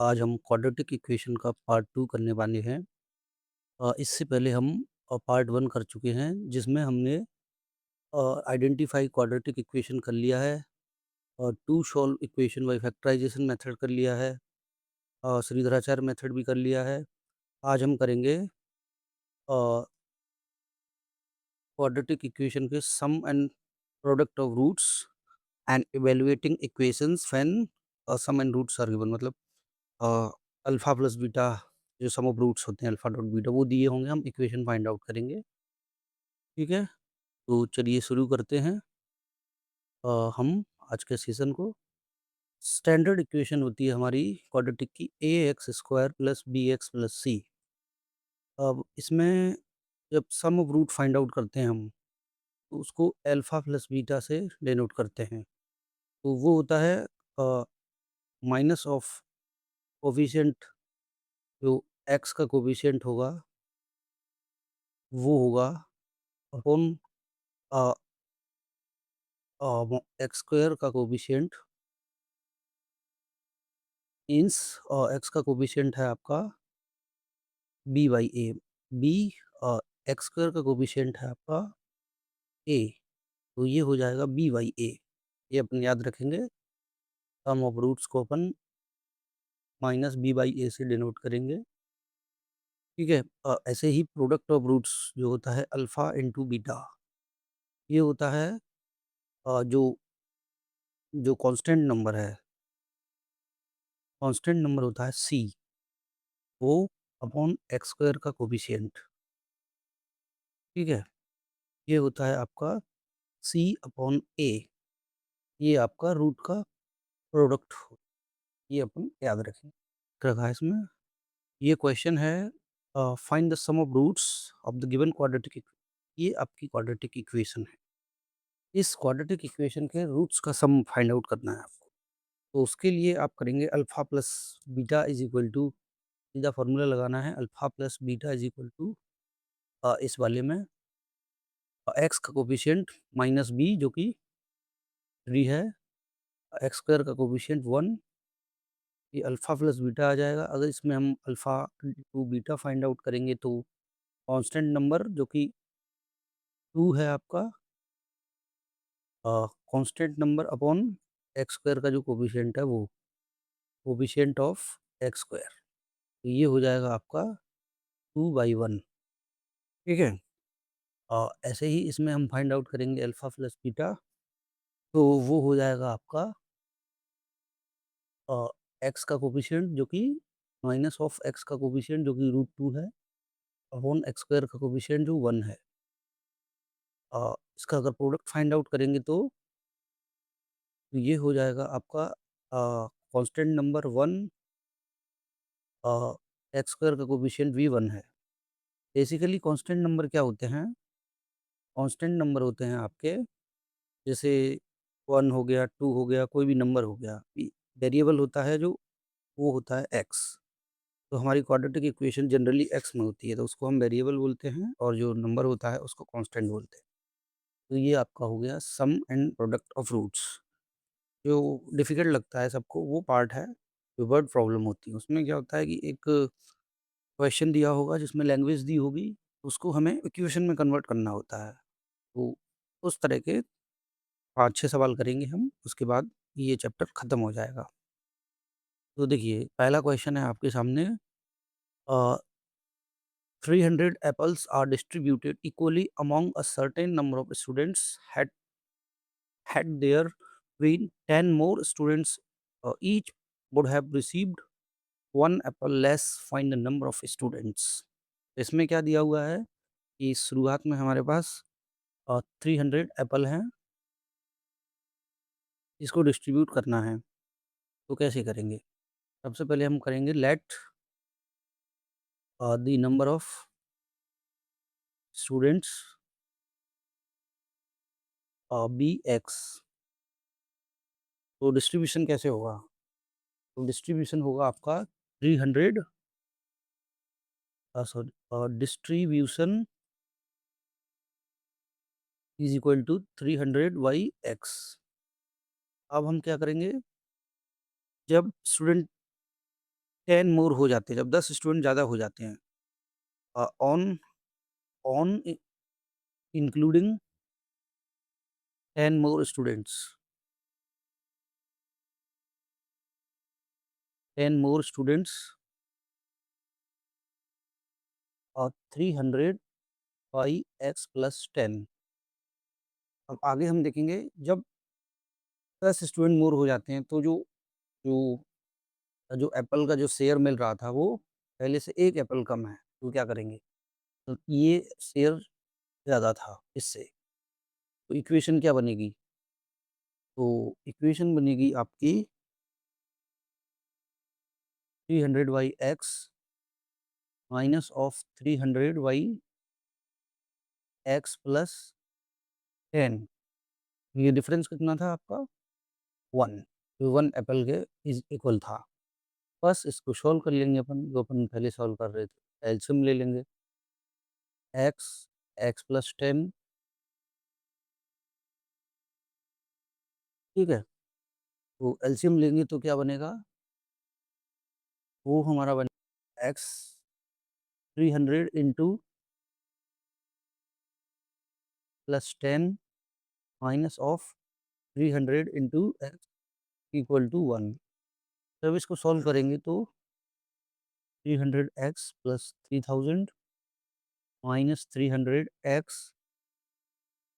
आज हम quadratic equation का पार्ट 2 करने वाले हैं। इससे पहले हम पार्ट 1 कर चुके हैं जिसमें हमने आइडेंटिफाई क्वाड्रेटिक इक्वेशन कर लिया है और to solve equation by factorisation method कर लिया है और श्रीधराचार्य मेथड भी कर लिया है। आज हम करेंगे क्वाड्रेटिक इक्वेशन के sum and product of roots and evaluating equations when sum and roots are given, मतलब अल्फा प्लस बीटा जो सम ऑफ रूट्स होते हैं अल्फा डॉट बीटा वो दिए होंगे, हम इक्वेशन फाइंड आउट करेंगे। ठीक है, तो चलिए शुरू करते हैं। हम आज के सेशन को, स्टैंडर्ड इक्वेशन होती है हमारी क्वाड्रेटिक की A X square plus B X plus C. अब इसमें जब sum of root find out करते हैं हम, तो उसको अल्फा प्लस बीटा से डिनोट करते हैं। तो वो होता है माइनस ऑफ कोफिशिएंट, जो एक्स का कोफिशिएंट होगा वो होगा अपॉन एक्स स्क्वायर का कोफिशिएंट मीन्स एक्स का कोफिशिएंट है आपका B by A. B X square का कोफिशिएंट है आपका ए, तो ये हो जाएगा बी बाई ए। ये अपन याद रखेंगे, सम ऑफ रूट्स को अपन माइनस बी बाई ए से डिनोट करेंगे। ठीक है, ऐसे ही प्रोडक्ट ऑफ रूट्स जो होता है अल्फा इंटू बीटा, ये होता है जो जो कांस्टेंट नंबर है, कांस्टेंट नंबर होता है सी, वो अपॉन एक्स स्क्वायर का कोफिशिएंट। ठीक है, ये होता है आपका सी अपॉन ए, ये आपका रूट का प्रोडक्ट हो, ये अपन याद रखें। रखा है इसमें। ये क्वेश्चन है, find the sum of roots of the given quadratic. ये आपकी क्वाड्रेटिक इक्वेशन है। इस क्वाड्रेटिक इक्वेशन के रूट्स का सम फाइंड आउट करना है आपको। तो उसके लिए आप करेंगे alpha plus beta is equal to, सीधा फॉर्मूला लगाना है, alpha plus beta is equal to इस वाले में एक्स का कोफिशिएंट माइनस बी जो कि 3 है, एक्स स्क्वायर का कोफिशिएंट 1, ये अल्फ़ा प्लस बीटा आ जाएगा। अगर इसमें हम alpha two beta find out करेंगे तो कांस्टेंट नंबर जो कि 2 है आपका, constant number upon X square का जो कोफिशिएंट है वो कोफिशिएंट ऑफ एक्स स्क्वायर, तो ये हो जाएगा आपका 2/1। ठीक है, ऐसे ही इसमें हम फाइंड आउट करेंगे अल्फ़ा प्लस बीटा, तो वो हो जाएगा आपका एक्स का कोफिशिएंट जो कि माइनस ऑफ एक्स का कोफिशिएंट जो कि √2 है अपॉन एक्स स्क्वायर का कोफिशिएंट जो 1 है। इसका अगर प्रोडक्ट फाइंड आउट करेंगे तो ये हो जाएगा आपका कांस्टेंट नंबर 1, एक्स स्क्वायर का कोफिशिएंट v1 है। बेसिकली कांस्टेंट नंबर क्या होते हैं? कांस्टेंट नंबर होते हैं आपके, जैसे 1 हो गया, 2 हो गया, कोई भी नंबर हो गया। वेरिएबल होता है जो, वो होता है एक्स। तो हमारी क्वाड्रेटिक इक्वेशन जनरली एक्स में होती है, तो उसको हम वेरिएबल बोलते हैं, और जो नंबर होता है उसको कांस्टेंट बोलते हैं। तो ये आपका हो गया सम एंड प्रोडक्ट ऑफ रूट्स। जो डिफ़िकल्ट लगता है सबको वो पार्ट है, जो वर्ड प्रॉब्लम होती है। उसमें क्या होता है कि एक क्वेश्चन दिया होगा जिसमें लैंग्वेज दी होगी, उसको हमें इक्वेशन में कन्वर्ट करना होता है। तो उस तरह के 5-6 सवाल करेंगे हम, उसके बाद ये चैप्टर ख़त्म हो जाएगा। तो देखिए, पहला क्वेश्चन है आपके सामने, अ, 300 apples are distributed equally among a certain number of students. Had there been 10 more students, each would have received 1 apple less. Find the number of students. इसमें क्या दिया हुआ है कि शुरुआत में हमारे पास 300 एप्पल हैं, इसको डिस्ट्रीब्यूट करना है। तो कैसे करेंगे? सबसे पहले हम करेंगे let the number of students be X. तो डिस्ट्रीब्यूशन कैसे होगा? तो डिस्ट्रीब्यूशन होगा आपका 300, sorry, distribution is equal to 300 by X. अब हम क्या करेंगे, जब स्टूडेंट 10 मोर हो जाते हैं, जब 10 स्टूडेंट ज़्यादा हो जाते हैं, on on including 10 more students, 10 more students और 300 बाई x प्लस 10। अब आगे हम देखेंगे, जब 10 स्टूडेंट मोर हो जाते हैं तो जो जो जो एप्पल का जो शेयर मिल रहा था वो पहले से 1 एप्पल कम है, तो क्या करेंगे? तो ये शेयर ज़्यादा था इससे, तो इक्वेशन क्या बनेगी? तो इक्वेशन बनेगी आपकी 300 by x minus of 300 by x plus 10। ये डिफरेंस कितना था आपका? 1, तो 1 एप्पल के इज इक्वल था। बस इसको सॉल्व कर लेंगे अपन, जो अपन पहले सॉल्व कर रहे थे, एलसीएम ले लेंगे। x प्लस 10, ठीक है, तो एलसीएम लेंगे तो क्या बनेगा? वो हमारा बनेगा x 300 into plus 10 minus of 300 into X equal to 1। जब इसको सॉल्व करेंगे तो 300x plus 3000 minus 300x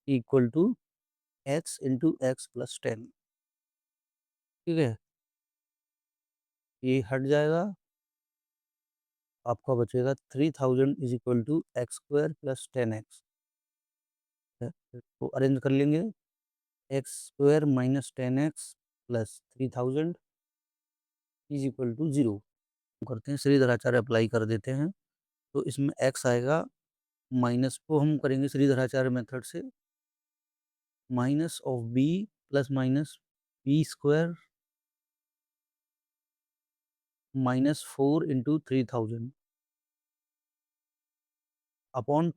equal to x into X plus 10, ठीक है, ये हट जाएगा, आपका बचेगा 3000 is equal to X square plus 10x। तो अरेंज कर लेंगे, x square minus 10x plus 3000 is equal to 0 करते हैं, श्रीधराचार्य अप्लाई कर देते हैं, तो इसमें x आएगा, माइनस को हम करेंगे श्रीधराचार्य मेथड से, minus of b plus minus B square minus 4 into 3000 upon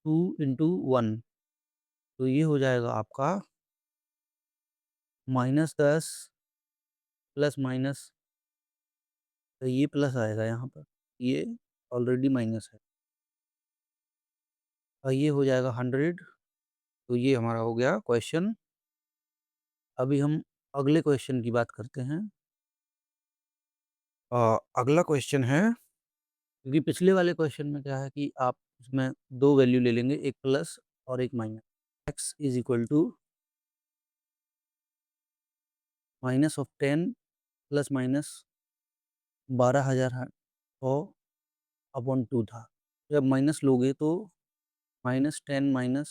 2 into 1, तो ये हो जाएगा आपका -10 प्लस माइनस, तो ये प्लस आएगा यहाँ पर, ये ऑलरेडी माइनस है, और ये हो जाएगा 100। तो ये हमारा हो गया क्वेश्चन। अभी हम अगले क्वेश्चन की बात करते हैं। अगला क्वेश्चन है, क्योंकि पिछले वाले क्वेश्चन में क्या है कि आप इसमें दो वैल्यू ले लेंगे, एक प्लस और एक minus. x is equal to minus of 10 plus minus 12,100 upon 2 था। जब माइनस लोगे तो -10 माइनस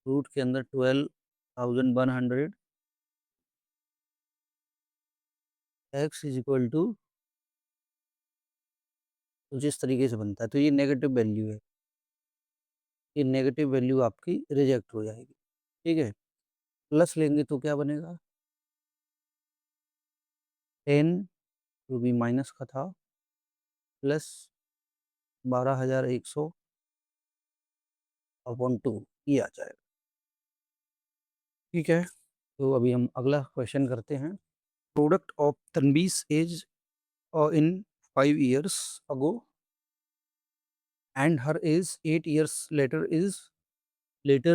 रूट के अंदर 12,100 x इज इक्वल टू, तो जिस तरीके से बनता है, तो ये नेगेटिव वैल्यू है, ये नेगेटिव वैल्यू आपकी रिजेक्ट हो जाएगी, ठीक है। प्लस लेंगे तो क्या बनेगा? 10 जो भी माइनस का था प्लस 12,100 अपॉन 2, ये आ जाएगा, ठीक है। तो अभी हम अगला क्वेश्चन करते हैं। Product of Tanvi's age in 5 years ago and her age 8 years later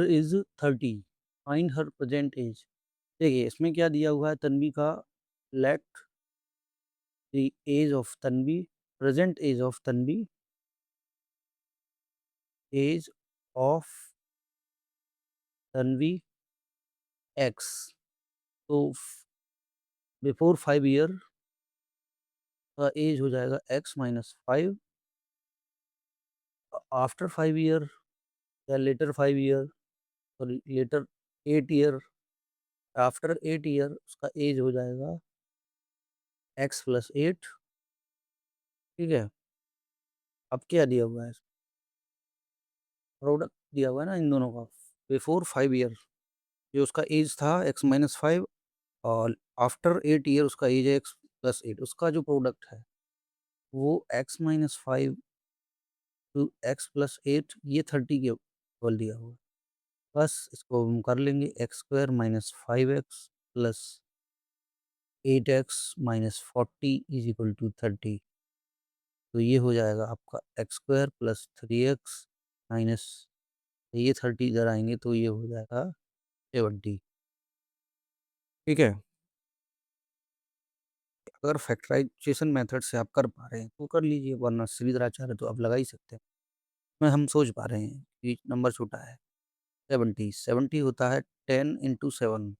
is 30, find her present age. देखिए इसमें क्या दिया हुआ है, तन्वी का, let the age of Tanvi, present age of Tanvi, age of Tanvi X, तो बिफोर 5 year का एज हो जाएगा x-5, आफ्टर 5 year या later 5 year, sorry later 8 year, after 8 year उसका एज हो जाएगा x प्लस 8, ठीक है। अब क्या दिया हुआ है, प्रोडक्ट दिया हुआ है ना इन दोनों का, बिफोर 5 year जो उसका एज था x-5, और आफ्टर 8 year उसका एज है x+8, उसका जो प्रोडक्ट है वो x-5 टू x+8, ये 30 के इक्वल दिया हुआ है। बस इसको हम कर लेंगे, x square minus 5x plus 8x minus 40 is equal to 30। तो ये हो जाएगा आपका x square plus 3x minus, ये 30 इधर आएंगे तो ये हो जाएगा 70। ठीक है। अगर फैक्टराइजेशन मेथड से आप कर पा रहे हैं तो कर लीजिए, वरना श्रीधराचार्य तो आप लगा ही सकते हैं। मैं हम सोच पा रहे हैं कि नंबर छोटा है 70, 70 होता है 10 इंटू 7।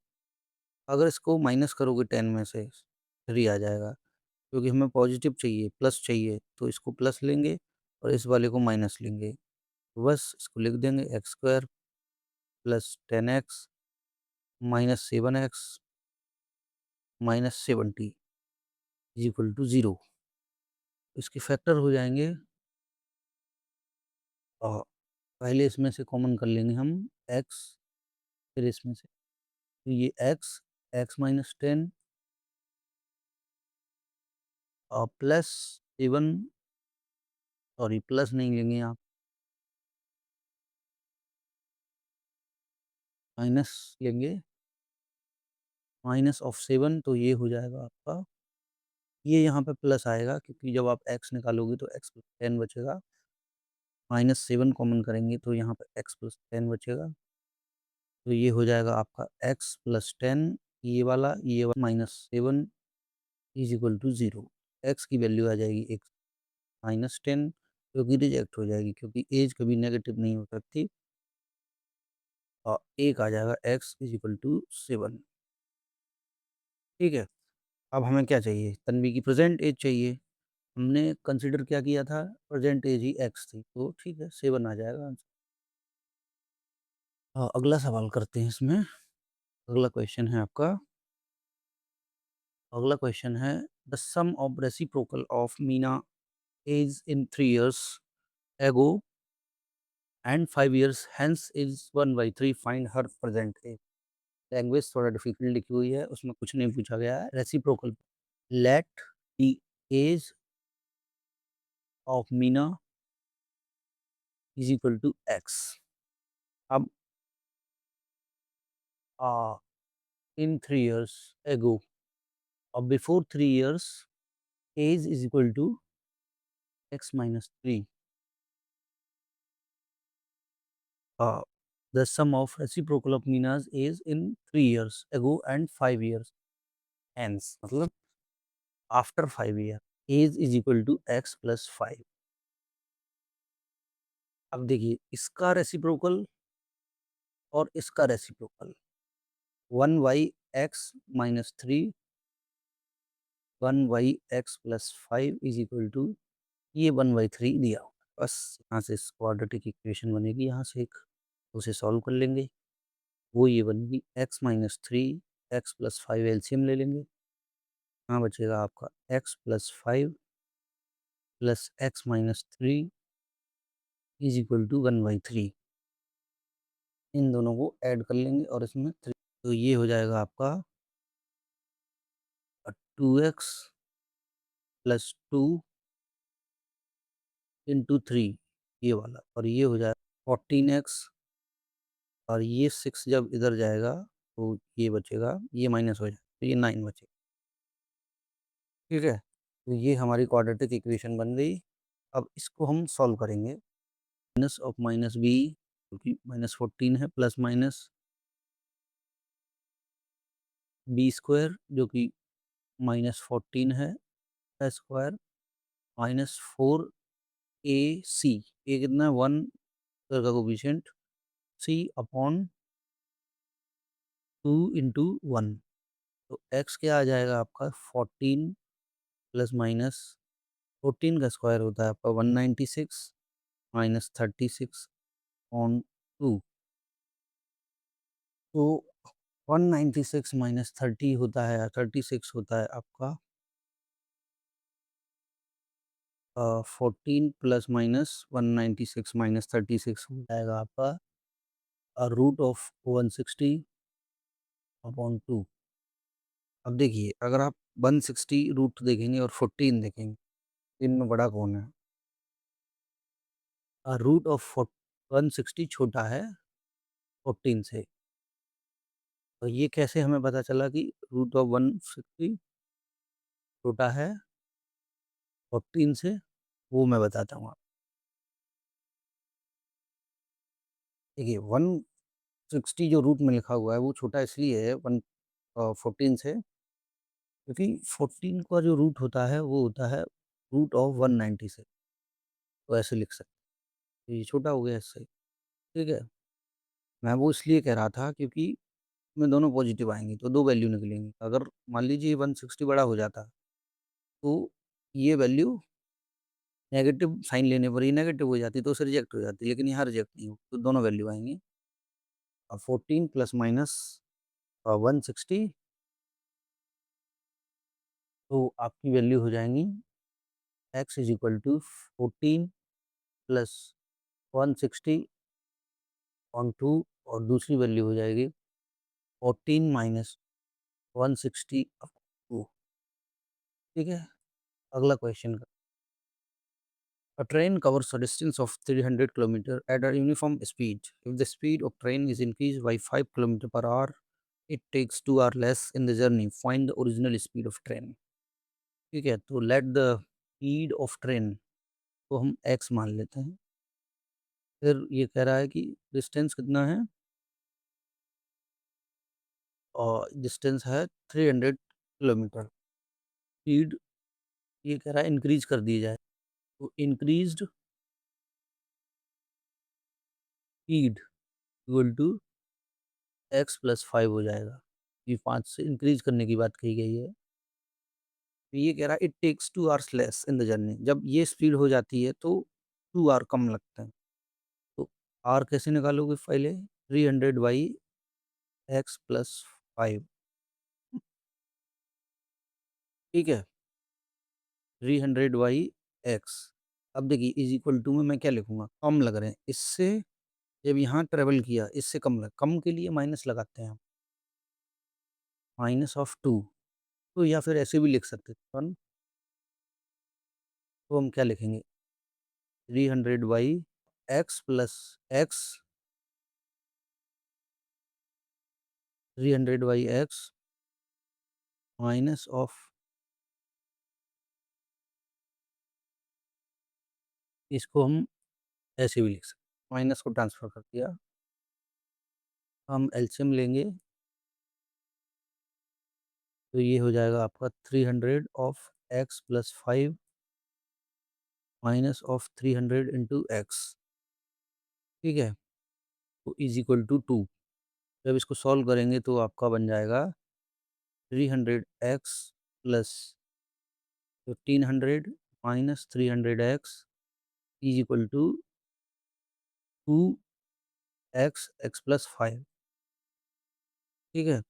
अगर इसको माइनस करोगे 10 में से 3 आ जाएगा, क्योंकि हमें पॉजिटिव चाहिए, प्लस चाहिए, तो इसको प्लस लेंगे और इस वाले को माइनस लेंगे। तो बस इसको लिख देंगे x square plus 10x minus 7x minus 70 is equal to 0। इसके फैक्टर हो जाएंगे और पहले इसमें से कॉमन कर लेंगे हम x, फिर इसमें से तो ये x माइनस 10 और प्लस 7, सॉरी प्लस नहीं लेंगे आप, माइनस लेंगे, माइनस ऑफ 7, तो ये हो जाएगा आपका, ये यहाँ पे प्लस आएगा क्योंकि जब आप x निकालोगे तो x प्लस 10 बचेगा, माइनस 7 कॉमन करेंगे तो यहाँ पे x प्लस 10 बचेगा। तो ये हो जाएगा आपका x प्लस 10, ये वाला minus 7 is equal to 0। x की वैल्यू आ जाएगी एक माइनस 10, जो कि रिजेक्ट हो जाएगी क्योंकि एज कभी नेगेटिव नहीं हो सकती, और एक आ जाएगा x इज इक्वल टू 7। ठीक है। अब हमें क्या चाहिए, तन्वी की प्रेजेंट एज चाहिए। हमने कंसिडर क्या किया था, प्रेजेंट एज ही x थी, तो ठीक है 7 आ जाएगा आंसर। हाँ, अगला सवाल करते हैं इसमें। अगला क्वेश्चन है आपका, अगला क्वेश्चन है the sum of reciprocal of Meena age in 3 years ago and 5 years hence is 1/3, find her present age. Language थोड़ा डिफिकल्ट लिखी हुई है, उसमें कुछ नहीं पूछा गया है। Reciprocal, let the age of Meena is equal to x. अब इन 3 years ago और before 3 years age is equal to x minus 3। The sum of reciprocal of Mina's age in 3 years ago and 5 years hence, मतलब after 5 year age is equal to x plus 5। अब देखिए इसका reciprocal और इसका reciprocal, 1/x-3 1/x+5 is equal to ये 1/3 दिया होगा। बस यहाँ से क्वाड्रेटिक इक्वेशन बनेगी, यहाँ से एक उसे सॉल्व कर लेंगे, वो ये बनेगी x-3 x+5 एलसीएम ले लेंगे। यहाँ बचेगा आपका x+5 plus x-3 is equal to 1/3। इन दोनों को ऐड कर लेंगे और इसमें 3, तो ये हो जाएगा आपका 2x प्लस 2 इंटू 3, ये वाला, और ये हो जाएगा 14x, और ये 6 जब इधर जाएगा तो ये बचेगा, ये माइनस हो जाएगा तो ये 9 बचेगा। ठीक है। तो ये हमारी क्वाड्रेटिक इक्वेशन बन गई। अब इसको हम सॉल्व करेंगे। माइनस ऑफ माइनस बी, क्योंकि -14 है, प्लस माइनस बी स्क्वायर जो कि -14 है, का स्क्वायर माइनस 4ac, ए कितना है 1 का कोफिशिएंट, सी अपॉन 2 इंटू 1। तो x क्या आ जाएगा आपका 14 प्लस माइनस 14 का स्क्वायर होता है आपका 196 माइनस 36 ऑन 2। तो 196 माइनस 30 होता है, 36 होता है आपका 14 प्लस माइनस 196 माइनस 36 हो जाएगा आपका रूट ऑफ 160 अपॉन 2। अब देखिए अगर आप 160 रूट देखेंगे और 14 देखेंगे, इनमें बड़ा कौन है? रूट ऑफ 160 छोटा है 14 से। तो ये कैसे हमें पता चला कि रूट ऑफ 160 छोटा है 14 से? वो मैं बताता हूँ आपको। देखिए 160 जो रूट में लिखा हुआ है वो छोटा इसलिए है 14 से, क्योंकि 14 का जो रूट होता है वो होता है रूट ऑफ 190 से। तो ऐसे लिख सकते हैं। तो ये छोटा हो गया इससे, ठीक है? मैं वो इसलिए कह रहा था क्योंकि इसमें दोनों पॉजिटिव आएँगी तो 2 वैल्यू निकलेंगी। अगर मान लीजिए 160 बड़ा हो जाता, तो ये वैल्यू नेगेटिव साइन लेने पर ही नेगेटिव हो जाती, तो उसे रिजेक्ट हो जाती, लेकिन यहाँ रिजेक्ट नहीं हो, तो दोनों वैल्यू आएँगी। अब 14 प्लस माइनस 160, तो आपकी वैल्यू हो जाएँगी x is equal to 14 plus 160 on 2, और दूसरी वैल्यू हो जाएगी 14 माइनस 160 अपॉन 2, ठीक है? अगला क्वेश्चन का, A train covers a distance of 300 km at a uniform speed. If the speed of train is increased by 5 km per hour, it takes 2 hours less in the journey. Find the original speed of train. ठीक है, तो let the speed of train को हम x मान लेते हैं। फिर ये कह रहा है कि डिस्टेंस कितना है, और डिस्टेंस है 300 किलोमीटर। स्पीड ये कह रहा है इंक्रीज कर दी जाए, तो increased speed equal to x plus 5 हो जाएगा। ये 5 से इंक्रीज करने की बात कही गई है। तो ये कह रहा है it takes 2 hours less in the journey. जब ये स्पीड हो जाती है तो 2 आवर कम लगते हैं। तो आर कैसे निकालोगे पहले, 300 बाई एक्स प्लस 5, ठीक है? 300 बाई एक्स। अब देखिए इज इक्वल टू में मैं क्या लिखूंगा, कम लग रहे हैं इससे, जब यहाँ ट्रेवल किया इससे कम लग, कम के लिए माइनस लगाते हैं हम, माइनस ऑफ 2। तो या फिर ऐसे भी लिख सकते हैं 1, तो हम क्या लिखेंगे, 300 by x plus x, 300 by x minus of, इसको हम ऐसे भी लिख सकते हैं, माइनस को ट्रांसफर कर दिया। हम एलसीएम लेंगे, तो ये हो जाएगा आपका 300 of x plus 5 minus of 300 into x, ठीक है? तो इज इक्वल टू 2। जब इसको सॉल्व करेंगे तो आपका बन जाएगा 300 x plus 1500 minus 300 x is equal to 2 x plus 5, ठीक है?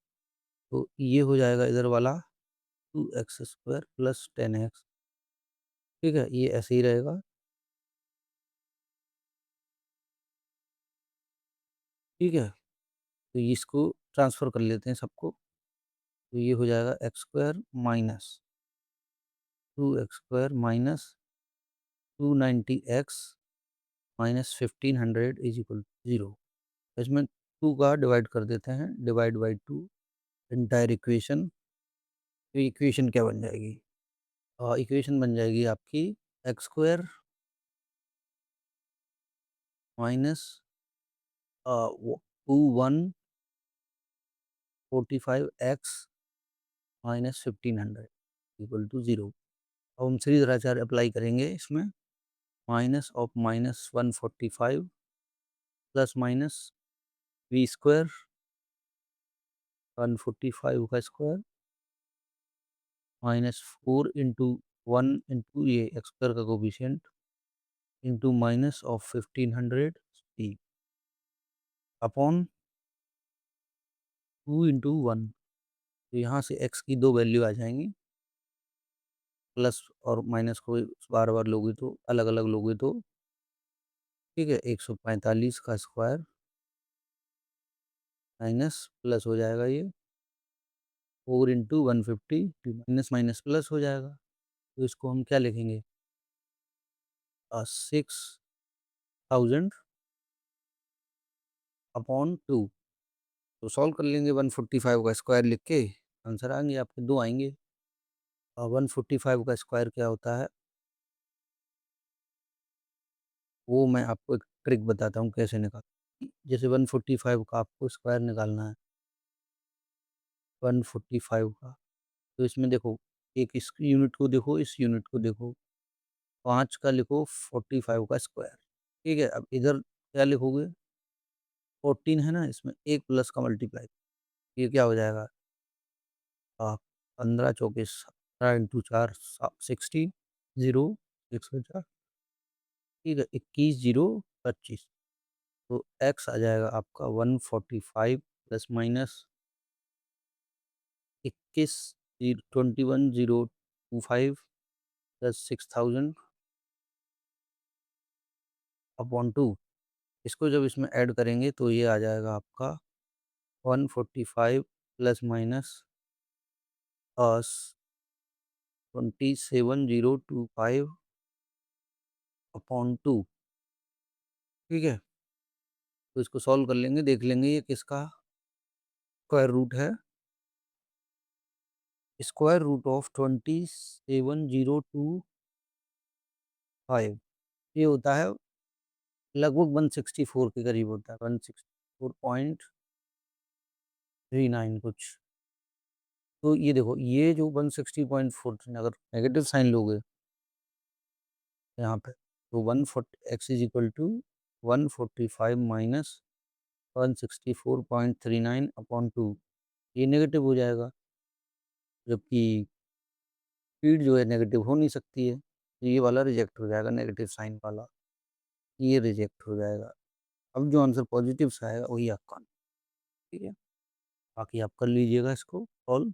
तो ये हो जाएगा इधर वाला 2x स्क्वायर प्लस 10x, ठीक है? ये ऐसे ही रहेगा, ठीक है? तो इसको ट्रांसफ़र कर लेते हैं सबको, तो ये हो जाएगा x square minus 2x square minus 290x minus 1500 is equal to 0। इसमें 2 का डिवाइड कर देते हैं, डिवाइड बाई 2 एंटायर इक्वेशन। तो इक्वेशन क्या बन जाएगी, इक्वेशन बन जाएगी आपकी x square minus 2145x minus 1500 equal to 0। अब हम सीरीज आचार्य अप्लाई करेंगे इसमें, minus of minus 145 plus minus v square 145 का स्क्वायर माइनस 4 इंटू 1 इंटू ये एक्स स्क्वायर का coefficient into minus of 1500 T upon 2 into 1। तो यहाँ से एक्स की दो वैल्यू आ जाएंगी, प्लस और माइनस को बार बार लोगे तो अलग अलग लोगे तो, ठीक है? 145 का स्क्वायर माइनस प्लस हो जाएगा ये 4 इंटू 150, माइनस माइनस प्लस हो जाएगा। तो इसको हम क्या लिखेंगे, 6000 अपॉन 2। तो सॉल्व कर लेंगे, 145 का स्क्वायर लिख के आंसर आएंगे आपके, दो आएंगे। 145 का स्क्वायर क्या होता है, वो मैं आपको एक ट्रिक बताता हूँ कैसे जैसे 145 का आपको स्क्वायर निकालना है, 145 का, तो इसमें देखो, एक इस यूनिट को देखो, इस यूनिट को देखो, 5 का लिखो 45 का स्क्वायर, ठीक है? अब इधर क्या लिखोगे? 14 है ना, इसमें 1 प्लस का मल्टीप्लाई, ये क्या हो जाएगा? 15 चौके 17 इंटू 4 60, 0 104, ठीक है? 21 0 25, तो एक्स आ जाएगा आपका 145 प्लस माइनस 21 21,025 प्लस 6000 अपॉन 2। इसको जब इसमें ऐड करेंगे तो ये आ जाएगा आपका 145 प्लस माइनस 27,025 अपॉन 2, ठीक है? तो इसको सॉल्व कर लेंगे, देख लेंगे ये किसका स्क्वायर रूट है। स्क्वायर रूट ऑफ 27,025 ये होता है लगभग 164 के करीब होता है, 164.39 कुछ। तो ये देखो, ये जो 160.4 अगर नेगेटिव साइन लोगे यहाँ पे, तो 140 x is equal to 145 minus 164.39 upon 2, ये नेगेटिव हो जाएगा, जबकि स्पीड जो है नेगेटिव हो नहीं सकती है, तो ये वाला रिजेक्ट हो जाएगा, नेगेटिव साइन वाला, ये रिजेक्ट हो जाएगा। अब जो आंसर पॉजिटिव सा आएगा वही आपका आंसर, ठीक है? बाकी आप कर लीजिएगा इसको सॉल्व।